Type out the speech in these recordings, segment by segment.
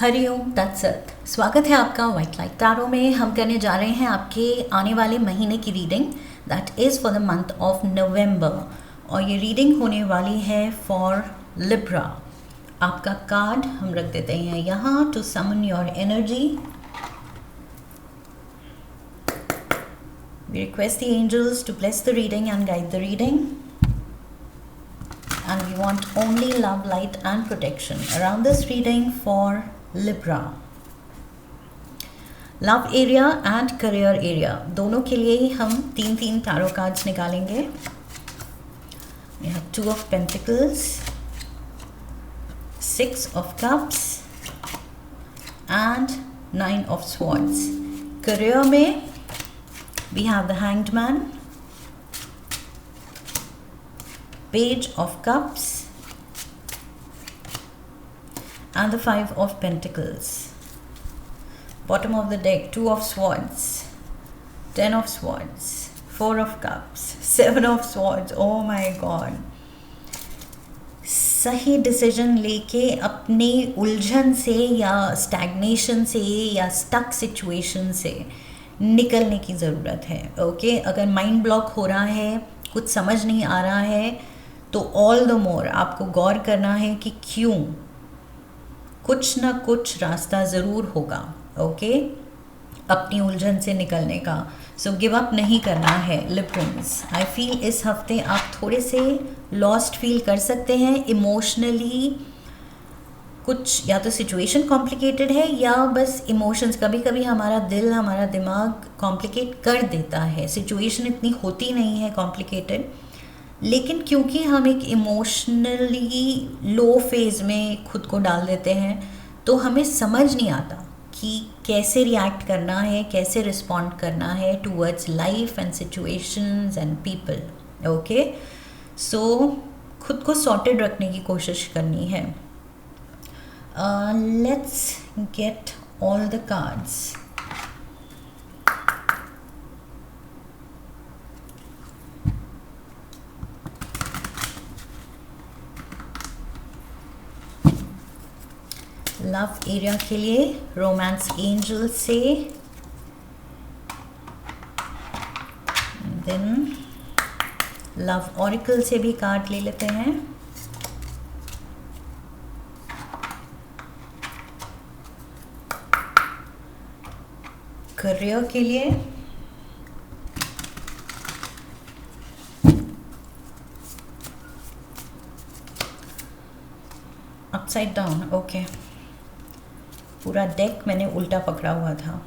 हरिओम तत्सत। स्वागत है आपका वाइट लाइट टैरो में। हम करने जा रहे हैं आपके आने वाले महीने की reading, that is for the month of November. और ये रीडिंग होने वाली है फॉर लिब्रा। आपका कार्ड हम रख देते हैं यहाँ to summon your energy. We request the angels to bless the reading and guide the reading. And we want only love, light and protection around this reading for Libra. Love area and career area दोनों के लिए ही हम तीन tarot cards निकालेंगे. We have 2 of Pentacles, 6 of Cups and 9 of Swords. Career में we have the Hanged Man, Page of Cups and the 5 of Pentacles. Bottom of the deck, 2 of Swords, 10 of Swords, 4 of Cups, 7 of Swords. Oh my God. सही decision लेके अपने उलझन से या stagnation से या stuck situation से निकलने की ज़रूरत है. ओके अगर माइंड ब्लॉक हो रहा है, कुछ समझ नहीं आ रहा है, तो ऑल द मोर आपको गौर करना है कि क्यों. कुछ ना कुछ रास्ता ज़रूर होगा. ओके अपनी उलझन से निकलने का. सो गिव अप नहीं करना है लिब्रन्स. आई फील इस हफ्ते आप थोड़े से लॉस्ट फील कर सकते हैं इमोशनली. कुछ या तो सिचुएशन कॉम्प्लिकेटेड है या बस इमोशंस. कभी कभी हमारा दिल, हमारा दिमाग कॉम्प्लिकेट कर देता है. सिचुएशन इतनी होती नहीं है कॉम्प्लिकेटेड, लेकिन क्योंकि हम एक इमोशनली लो फेज में खुद को डाल देते हैं तो हमें समझ नहीं आता कि कैसे रिएक्ट करना है, कैसे रिस्पॉन्ड करना है towards life and situations and people. Okay so खुद को सॉर्टेड रखने की कोशिश करनी है. Let's get all the cards. Love area के लिए रोमांस एंजल से, देन लव ऑरिकल से भी कार्ड ले लेते हैं. करियर के लिए अपसाइड डाउन. ओके पूरा डेक मैंने उल्टा पकड़ा हुआ था.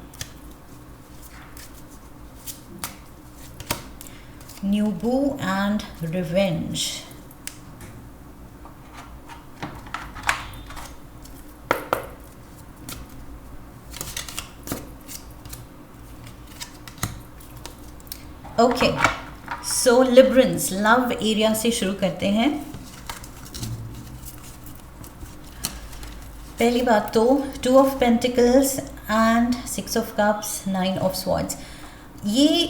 न्यूबू and revenge. Okay so Librans love area से शुरू करते हैं. पहली बात तो 2 of Pentacles and 6 of Cups, 9 of Swords. ये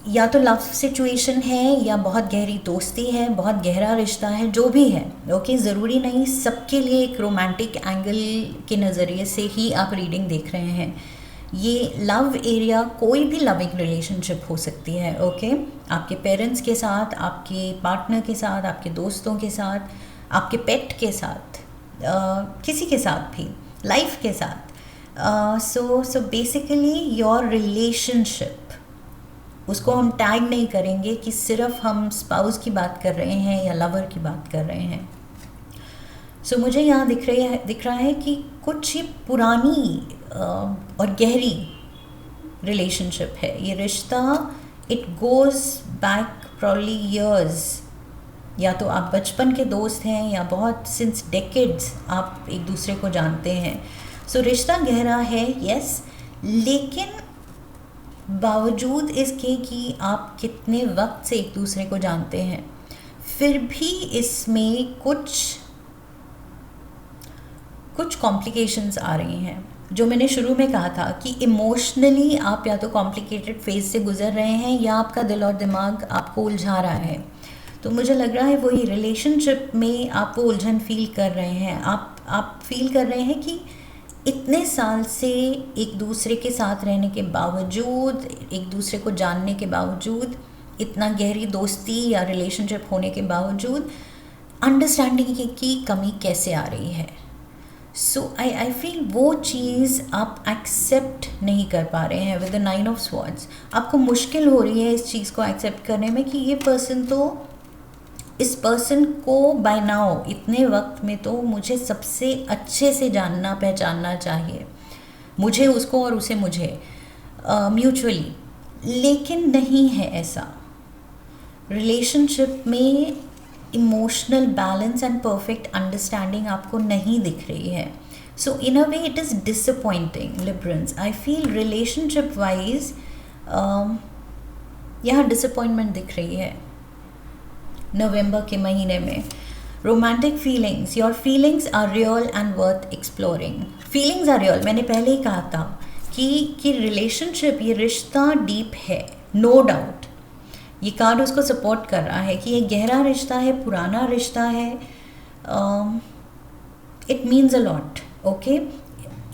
या तो लव सिचुएशन है या बहुत गहरी दोस्ती है, बहुत गहरा रिश्ता है, जो भी है. ओके ज़रूरी नहीं सबके लिए एक रोमांटिक एंगल के नज़रिए से ही आप रीडिंग देख रहे हैं. ये लव एरिया कोई भी लविंग रिलेशनशिप हो सकती है. ओके आपके पेरेंट्स के साथ, आपके पार्टनर के साथ, आपके दोस्तों के साथ, आपके पेट के साथ, किसी के साथ भी, लाइफ के साथ. सो बेसिकली योर रिलेशनशिप, उसको हम टैग नहीं करेंगे कि सिर्फ हम स्पाउस की बात कर रहे हैं या लवर की बात कर रहे हैं. सो मुझे यहाँ दिख रहा है कि कुछ ही पुरानी और गहरी रिलेशनशिप है ये रिश्ता. It goes back probably years. या तो आप बचपन के दोस्त हैं या बहुत सिंस डेकेड्स आप एक दूसरे को जानते हैं. सो रिश्ता गहरा है यस, लेकिन बावजूद इसके कि आप कितने वक्त से एक दूसरे को जानते हैं, फिर भी इसमें कुछ कॉम्प्लिकेशंस आ रही हैं. जो मैंने शुरू में कहा था कि इमोशनली आप या तो कॉम्प्लिकेटेड फेज से गुजर रहे हैं या आपका दिल और दिमाग आपको उलझा रहा है. तो मुझे लग रहा है वही रिलेशनशिप में आप वो उलझन फील कर रहे हैं. आप फील कर रहे हैं कि इतने साल से एक दूसरे के साथ रहने के बावजूद, एक दूसरे को जानने के बावजूद, इतना गहरी दोस्ती या रिलेशनशिप होने के बावजूद अंडरस्टैंडिंग की कमी कैसे आ रही है। सो आई फील वो चीज़ आप एक्सेप्ट नहीं कर पा रहे हैं विद द 9 ऑफ स्वॉर्ड्स। आपको मुश्किल हो रही है इस चीज़ को एक्सेप्ट करने में कि ये पर्सन तो, इस पर्सन को बाय नाउ इतने वक्त में तो मुझे सबसे अच्छे से जानना पहचानना चाहिए, मुझे उसको और उसे मुझे, म्यूचुअली। लेकिन नहीं है ऐसा। रिलेशनशिप में emotional balance and perfect understanding आपको नहीं दिख रही है। So in a way it is disappointing Librans. I feel relationship wise यहाँ डिसअपॉइंटमेंट दिख रही है नवंबर के महीने में। Romantic feelings, your feelings are real and worth exploring. Feelings are real, मैंने पहले ही कहा था कि रिलेशनशिप, ये रिश्ता डीप है, नो डाउट। ये कार्ड उसको सपोर्ट कर रहा है कि ये गहरा रिश्ता है, पुराना रिश्ता है, it means a lot. Okay,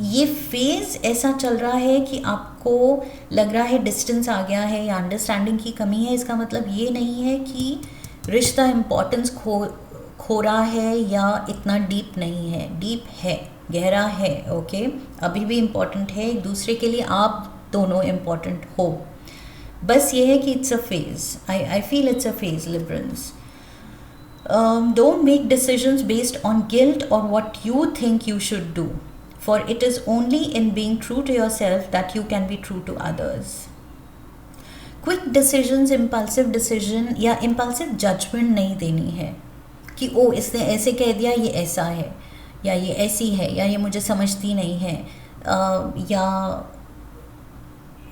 ये फेज़ ऐसा चल रहा है कि आपको लग रहा है डिस्टेंस आ गया है या अंडरस्टैंडिंग की कमी है। इसका मतलब ये नहीं है कि रिश्ता इम्पोर्टेंस खो रहा है या इतना डीप नहीं है। डीप है, गहरा है। ओके, अभी भी इम्पोर्टेंट है एक दूसरे के लिए, आप दोनों इम्पोर्टेंट हो। बस ये है कि it's a phase. I feel it's a phase Librans. Don't make decisions based on guilt और what you think you should do, for it is only in being true to your self that you can be true to others. Quick decisions, impulsive decision या impulsive judgement नहीं देनी है कि ओ इसने ऐसे कह दिया, ये ऐसा है, या ये ऐसी है, या ये मुझे समझती नहीं है,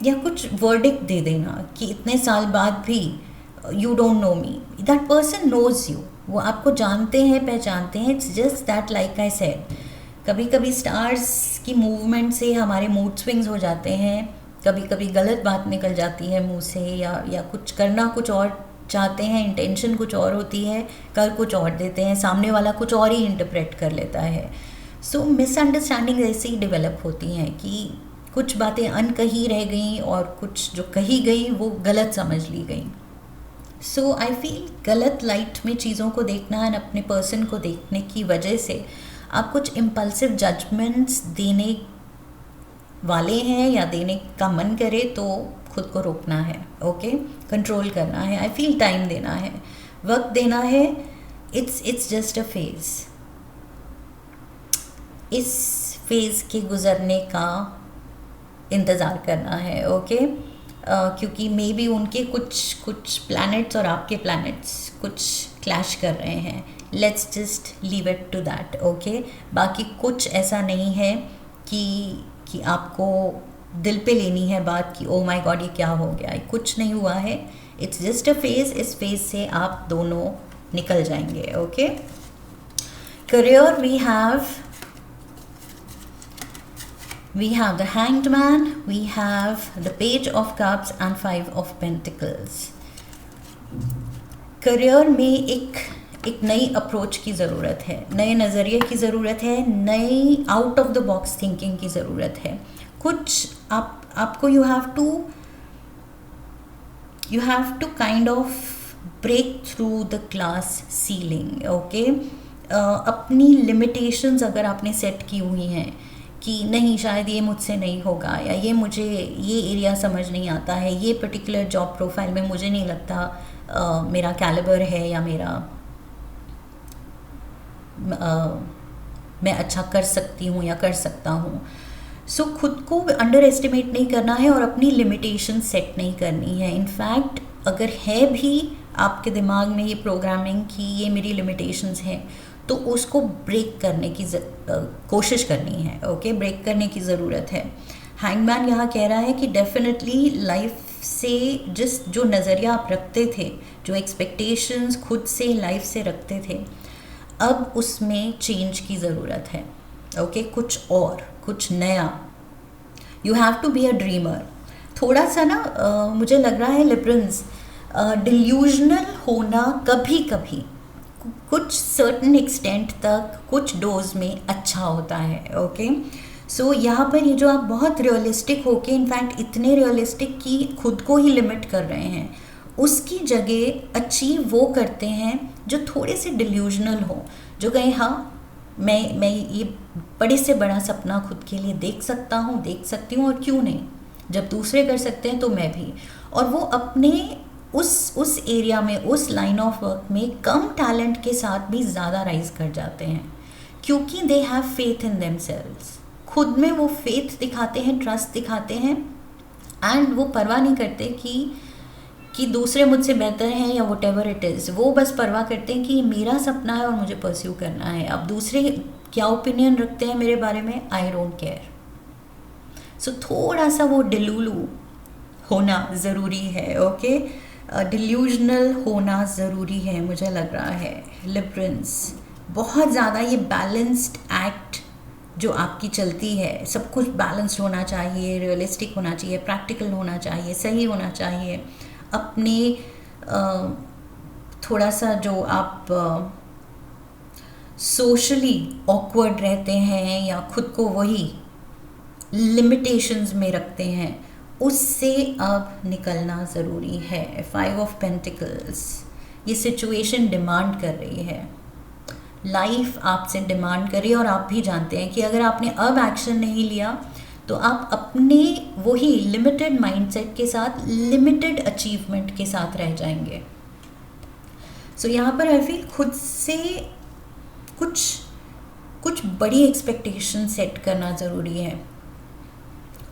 या कुछ वर्डिक्ट दे देना कि इतने साल बाद भी you don't know me, that person knows you. वो आपको जानते हैं, पहचानते हैं। It's just that, like I said, कभी कभी स्टार्स की मूवमेंट से हमारे मूड स्विंग्स हो जाते हैं, कभी कभी गलत बात निकल जाती है मुंह से, या कुछ करना कुछ और चाहते हैं, इंटेंशन कुछ और होती है, कर कुछ और देते हैं, सामने वाला कुछ और ही इंटरप्रेट कर लेता है। सो मिसअंडरस्टैंडिंग ऐसे ही डेवलप होती हैं कि कुछ बातें अनकही रह गई और कुछ जो कही गई वो गलत समझ ली गई। सो आई फील गलत लाइट में चीज़ों को देखना एंड अपने पर्सन को देखने की वजह से आप कुछ इम्पल्सिव जजमेंट्स देने वाले हैं या देने का मन करे तो खुद को रोकना है। ओके, कंट्रोल करना है। आई फील टाइम देना है, वक्त देना है। It's just a phase. इस फेज़ के गुज़रने का इंतज़ार करना है। ओके, क्योंकि मे बी उनके कुछ प्लैनेट्स और आपके प्लैनेट्स कुछ क्लैश कर रहे हैं। Let's just leave it to that. Okay, बाकी कुछ ऐसा नहीं है कि आपको दिल पे लेनी है बात कि ओ माय गॉड ये क्या हो गया। कुछ नहीं हुआ है, इट्स जस्ट अ फेज़। इस फेज़ से आप दोनों निकल जाएंगे। Okay, career, we have the Hanged Man, we have the Page of Cups and 5 of Pentacles. Career में एक नई अप्रोच की ज़रूरत है, नए नज़रिए की ज़रूरत है, नई out of the box thinking की ज़रूरत है। कुछ आपको you have to kind of break through the glass ceiling. Okay, अपनी लिमिटेशंस अगर आपने सेट की हुई हैं कि नहीं शायद ये मुझसे नहीं होगा, या ये मुझे ये एरिया समझ नहीं आता है, ये पर्टिकुलर जॉब प्रोफाइल में मुझे नहीं लगता मेरा कैलिबर है या मैं अच्छा कर सकती हूँ या कर सकता हूँ। सो खुद को अंडर एस्टिमेट नहीं करना है और अपनी लिमिटेशन सेट नहीं करनी है। इनफैक्ट अगर है भी आपके दिमाग में ये प्रोग्रामिंग कि ये मेरी लिमिटेशंस हैं, तो उसको ब्रेक करने की कोशिश करनी है। ओके, ब्रेक करने की ज़रूरत है। हैंगमैन यहाँ कह रहा है कि डेफिनेटली लाइफ से जो नज़रिया आप रखते थे, जो एक्सपेक्टेशंस खुद से लाइफ से रखते थे, अब उसमें चेंज की ज़रूरत है। ओके, कुछ नया। You have to be a dreamer. थोड़ा सा ना मुझे लग रहा है लिब्रंस, डिल्यूजनल होना कभी कभी कुछ सर्टन एक्सटेंट तक कुछ डोज में अच्छा होता है। ओके, सो यहाँ पर ये जो आप बहुत रियलिस्टिक होके, इनफैक्ट इतने रियलिस्टिक कि खुद को ही लिमिट कर रहे हैं, उसकी जगह अचीव वो करते हैं जो थोड़े से डिल्यूजनल हो, जो कहें हाँ मैं ये बड़े से बड़ा सपना खुद के लिए देख सकता हूँ, देख सकती हूँ, और क्यों नहीं, जब दूसरे कर सकते हैं तो मैं भी। और वो अपने उस एरिया में, उस लाइन ऑफ वर्क में कम टैलेंट के साथ भी ज़्यादा राइज कर जाते हैं, क्योंकि they have faith in themselves. खुद में वो फेथ दिखाते हैं, ट्रस्ट दिखाते हैं, एंड वो परवाह नहीं करते कि दूसरे मुझसे बेहतर हैं या वट एवर इट इज़। वो बस परवाह करते हैं कि मेरा सपना है और मुझे परस्यू करना है। अब दूसरे क्या ओपिनियन रखते हैं मेरे बारे में, आई डोंट केयर। सो थोड़ा सा वो डिलूलू होना ज़रूरी है, ओके, डिल्यूजनल होना ज़रूरी है, मुझे लग रहा है। लिबरेंस बहुत ज़्यादा ये बैलेंस्ड एक्ट जो आपकी चलती है, सब कुछ बैलेंस्ड होना चाहिए, रियलिस्टिक होना चाहिए, प्रैक्टिकल होना चाहिए, सही होना चाहिए। अपने थोड़ा सा जो आप सोशली ऑकवर्ड रहते हैं या खुद को वही लिमिटेशंस में रखते हैं, उससे अब निकलना ज़रूरी है। 5 ऑफ पेंटिकल्स, ये सिचुएशन डिमांड कर रही है, लाइफ आपसे डिमांड कर रही है, और आप भी जानते हैं कि अगर आपने अब एक्शन नहीं लिया तो आप अपने वही लिमिटेड माइंडसेट के साथ, लिमिटेड अचीवमेंट के साथ रह जाएंगे। सो यहाँ पर आई फील खुद से कुछ बड़ी एक्सपेक्टेशन सेट करना ज़रूरी है,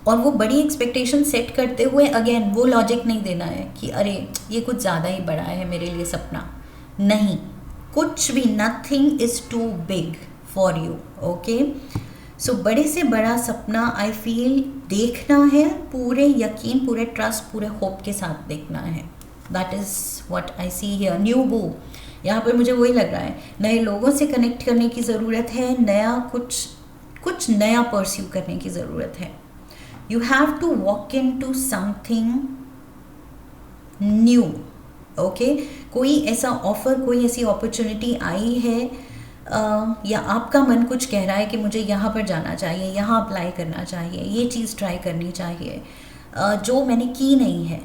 और वो बड़ी एक्सपेक्टेशन सेट करते हुए अगेन वो लॉजिक नहीं देना है कि अरे ये कुछ ज़्यादा ही बड़ा है मेरे लिए सपना। नहीं, कुछ भी, nothing is too big for you, okay. So बड़े से बड़ा सपना आई फील देखना है, पूरे यकीन, पूरे ट्रस्ट, पूरे होप के साथ देखना है। That is what I see here. New बू, यहाँ पर मुझे वही लग रहा है, नए लोगों से कनेक्ट करने की ज़रूरत है, नया कुछ नया परस्यू करने की ज़रूरत है। You have to walk into something new, okay. कोई ऐसा ऑफ़र, कोई ऐसी अपॉर्चुनिटी आई है, या आपका मन कुछ कह रहा है कि मुझे यहाँ पर जाना चाहिए, यहाँ अप्लाई करना चाहिए, ये चीज़ ट्राई करनी चाहिए, जो मैंने की नहीं है,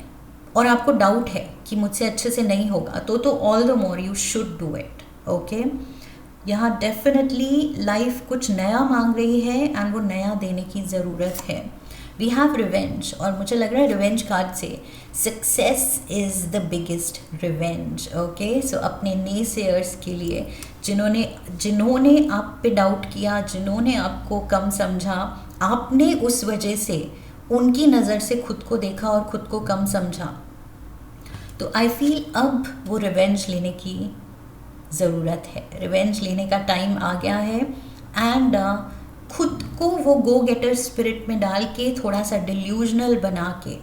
और आपको डाउट है कि मुझसे अच्छे से नहीं होगा, तो all the more you should do it, okay. यहाँ डेफिनेटली लाइफ कुछ नया मांग रही है, एंड वो नया देने की ज़रूरत है। वी हैव रिवेंज, और मुझे लग रहा है रिवेंज कार्ड से success is the biggest revenge, okay. So अपने नेसेयर्स के लिए, जिन्होंने आप पे डाउट किया, जिन्होंने आपको कम समझा, आपने उस वजह से उनकी नज़र से खुद को देखा और खुद को कम समझा, तो आई फील अब वो रिवेंज लेने की ज़रूरत है। रिवेंज लेने का टाइम आ गया है, एंड खुद को वो गो गेटर स्पिरिट में डाल के, थोड़ा सा डिल्यूजनल बना के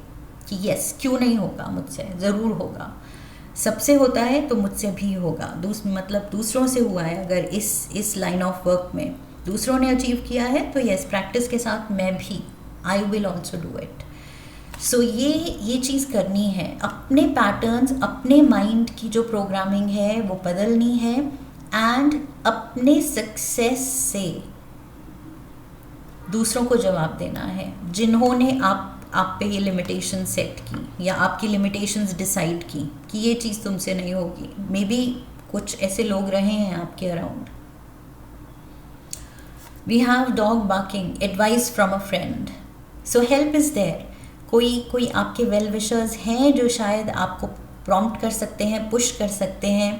कि यस, क्यों नहीं होगा, मुझसे ज़रूर होगा, सबसे होता है तो मुझसे भी होगा। मतलब दूसरों से हुआ है, अगर इस लाइन ऑफ वर्क में दूसरों ने अचीव किया है तो यस, प्रैक्टिस के साथ मैं भी, I will also do it. So ये चीज़ करनी है, अपने पैटर्न्स, अपने माइंड की जो प्रोग्रामिंग है वो बदलनी है, एंड अपने सक्सेस से दूसरों को जवाब देना है, जिन्होंने आप पे ये लिमिटेशन सेट की, या आपकी लिमिटेशंस डिसाइड की कि ये चीज़ तुमसे नहीं होगी। मे बी कुछ ऐसे लोग रहे हैं आपके around. We have dog barking, advice from a friend, so help is there. कोई आपके वेल विशर्स हैं जो शायद आपको प्रॉम्प्ट कर सकते हैं, पुश कर सकते हैं,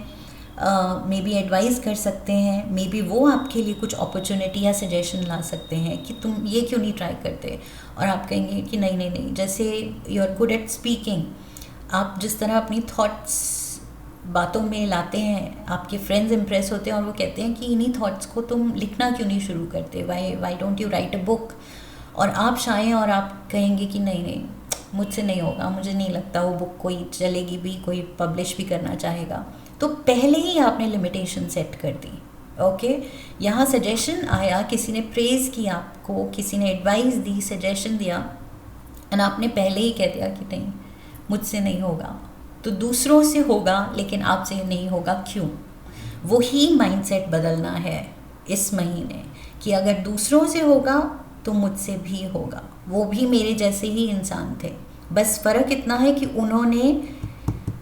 मे बी एडवाइस कर सकते हैं, मे बी वो आपके लिए कुछ अपॉर्चुनिटी या सजेशन ला सकते हैं कि तुम ये क्यों नहीं ट्राई करते, और आप कहेंगे कि नहीं। जैसे you are good at speaking, आप जिस तरह अपनी थॉट्स बातों में लाते हैं, आपके फ्रेंड्स इम्प्रेस होते हैं और वो कहते हैं कि इन्हीं थॉट्स को तुम लिखना क्यों नहीं शुरू करते, why don't you right a book. और आप चाहें और आप कहेंगे कि नहीं, मुझसे नहीं होगा, मुझे नहीं लगता वो बुक कोई चलेगी भी, कोई पब्लिश भी करना चाहेगा, तो पहले ही आपने लिमिटेशन सेट कर दी, ओके। यहाँ सजेशन आया, किसी ने प्रेज़ किया आपको, किसी ने एडवाइस दी, सजेशन दिया, एंड आपने पहले ही कह दिया कि नहीं, मुझसे नहीं होगा, तो दूसरों से होगा लेकिन आपसे नहीं होगा, क्यों? वही माइंडसेट बदलना है इस महीने, कि अगर दूसरों से होगा तो मुझसे भी होगा। वो भी मेरे जैसे ही इंसान थे, बस फ़र्क इतना है कि उन्होंने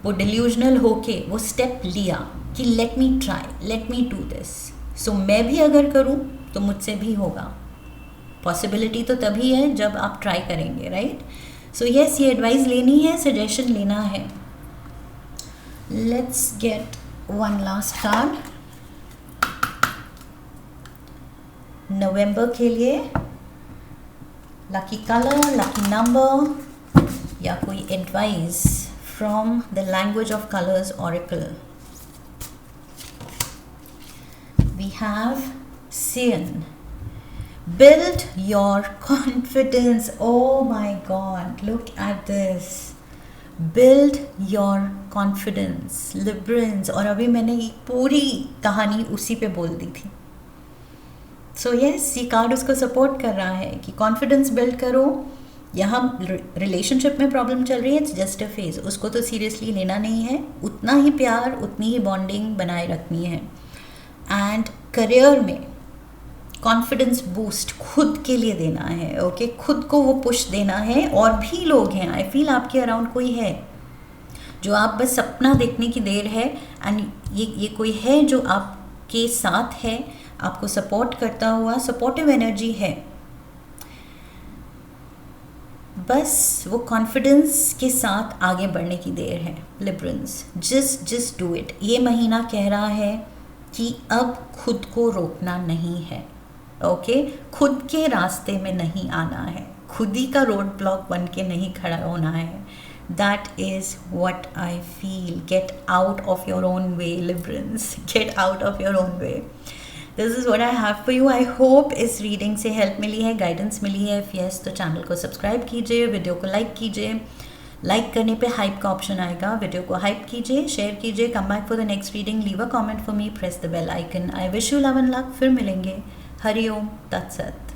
वो डिल्यूजनल होके वो स्टेप लिया कि let me try, let me do this. So मैं भी अगर करूँ तो मुझसे भी होगा। पॉसिबिलिटी तो तभी है जब आप ट्राई करेंगे, राइट? सो यस, ये एडवाइस लेनी है, सजेशन लेना है। Let's get one last card नवंबर के लिए। लकी कलर, लकी नंबर या कोई advice from the language of colours oracle. We have Seon. Build your confidence. Oh my God, look at this. Build your confidence, Librans. और अभी मैंने ये पूरी कहानी उसी पे बोल दी थी। सो यस, ये कार्ड उसको सपोर्ट कर रहा है कि कॉन्फिडेंस बिल्ड करो। यहाँ रिलेशनशिप में प्रॉब्लम चल रही है, इट्स जस्ट अ फेज, उसको तो सीरियसली लेना नहीं है। उतना ही प्यार, उतनी ही बॉन्डिंग बनाए रखनी है। एंड करियर में कॉन्फिडेंस बूस्ट खुद के लिए देना है, ओके? खुद को वो पुश देना है। और भी लोग हैं, आई फील आपके अराउंड कोई है जो आप बस सपना देखने की देर है, एंड ये कोई है जो आपके साथ है, आपको सपोर्ट करता हुआ, सपोर्टिव एनर्जी है। बस वो कॉन्फिडेंस के साथ आगे बढ़ने की देर है। Librans, just do it. ये महीना कह रहा है कि अब खुद को रोकना नहीं है, ओके? खुद के रास्ते में नहीं आना है, खुद ही का रोड ब्लॉक बन के नहीं खड़ा होना है। That is what I feel. Get out of your own way, Librans, get out of your own way. This is what I have for you. I hope इस रीडिंग से हेल्प मिली है, guidance मिली है। इफ़ यस, तो channel को subscribe कीजिए, video को like कीजिए। Like करने पे हाइप का ऑप्शन आएगा, वीडियो को हाइप कीजिए, शेयर कीजिए। Come back for the next reading, leave a comment for me, press the bell icon. I wish you love and luck. फिर मिलेंगे। हरि ओम तत्सत।